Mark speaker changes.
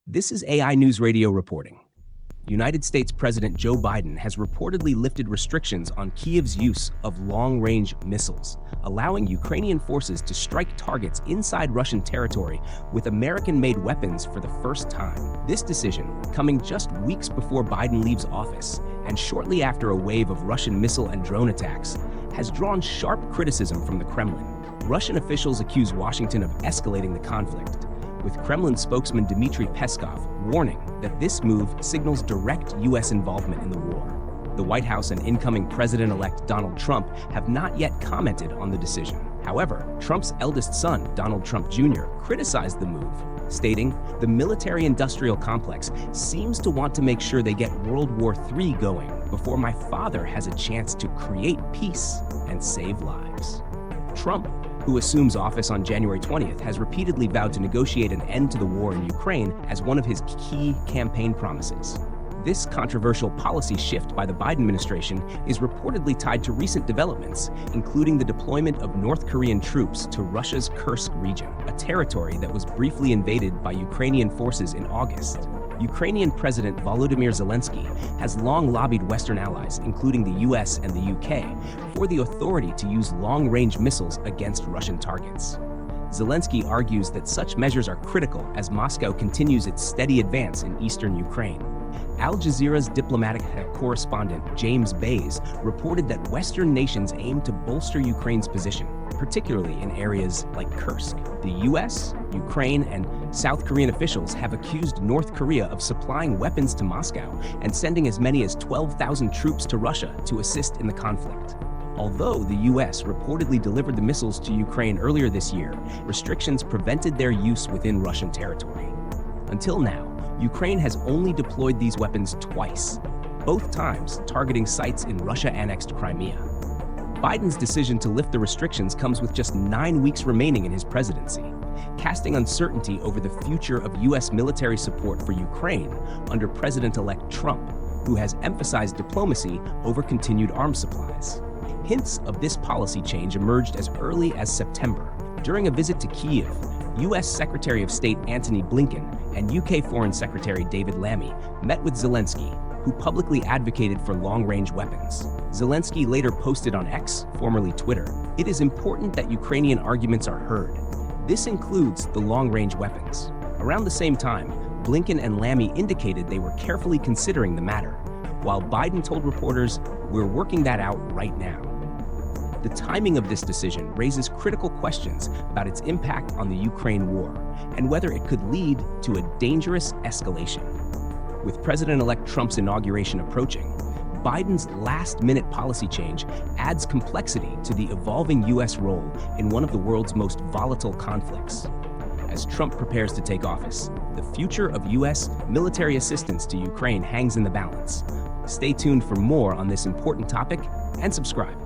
Speaker 1: This is AI News Radio reporting. United States President Joe Biden has reportedly lifted restrictions on Kiev's use of long-range missiles, allowing Ukrainian forces to strike targets inside Russian territory with American-made weapons for the first time. This decision, coming just weeks before Biden leaves office and shortly after a wave of Russian missile and drone attacks, has drawn sharp criticism from the Kremlin. Russian officials accuse Washington of escalating the conflict, with Kremlin spokesman Dmitry Peskov warning that this move signals direct U.S. involvement in the war. The White House and incoming President-elect Donald Trump have not yet commented on the decision. However, Trump's eldest son, Donald Trump Jr., criticized the move, stating, "The military-industrial complex seems to want to make sure they get World War III going before my father has a chance to create peace and save lives." Trump, who assumes office on January 20th, has repeatedly vowed to negotiate an end to the war in Ukraine as one of his key campaign promises. This controversial policy shift by the Biden administration is reportedly tied to recent developments, including the deployment of North Korean troops to Russia's Kursk region, a territory that was briefly invaded by Ukrainian forces in August. Ukrainian President Volodymyr Zelensky has long lobbied Western allies, including the US and the UK, for the authority to use long-range missiles against Russian targets. Zelensky argues that such measures are critical as Moscow continues its steady advance in eastern Ukraine. Al Jazeera's diplomatic correspondent James Bays reported that Western nations aim to bolster Ukraine's position, particularly in areas like Kursk. The US, Ukraine, and South Korean officials have accused North Korea of supplying weapons to Moscow and sending as many as 12,000 troops to Russia to assist in the conflict. Although the US reportedly delivered the missiles to Ukraine earlier this year, restrictions prevented their use within Russian territory. Until now, Ukraine has only deployed these weapons twice, both times targeting sites in Russia-annexed Crimea. Biden's decision to lift the restrictions comes with just 9 weeks remaining in his presidency, casting uncertainty over the future of U.S. military support for Ukraine under President-elect Trump, who has emphasized diplomacy over continued arms supplies. Hints of this policy change emerged as early as September. During a visit to Kyiv, U.S. Secretary of State Antony Blinken and UK Foreign Secretary David Lammy met with Zelensky, who publicly advocated for long-range weapons. Zelensky later posted on X, formerly Twitter, "It is important that Ukrainian arguments are heard. This includes the long-range weapons." Around the same time, Blinken and Lammy indicated they were carefully considering the matter, while Biden told reporters, "We're working that out right now." The timing of this decision raises critical questions about its impact on the Ukraine war and whether it could lead to a dangerous escalation. With President-elect Trump's inauguration approaching, Biden's last-minute policy change adds complexity to the evolving U.S. role in one of the world's most volatile conflicts. As Trump prepares to take office, the future of U.S. military assistance to Ukraine hangs in the balance. Stay tuned for more on this important topic and subscribe.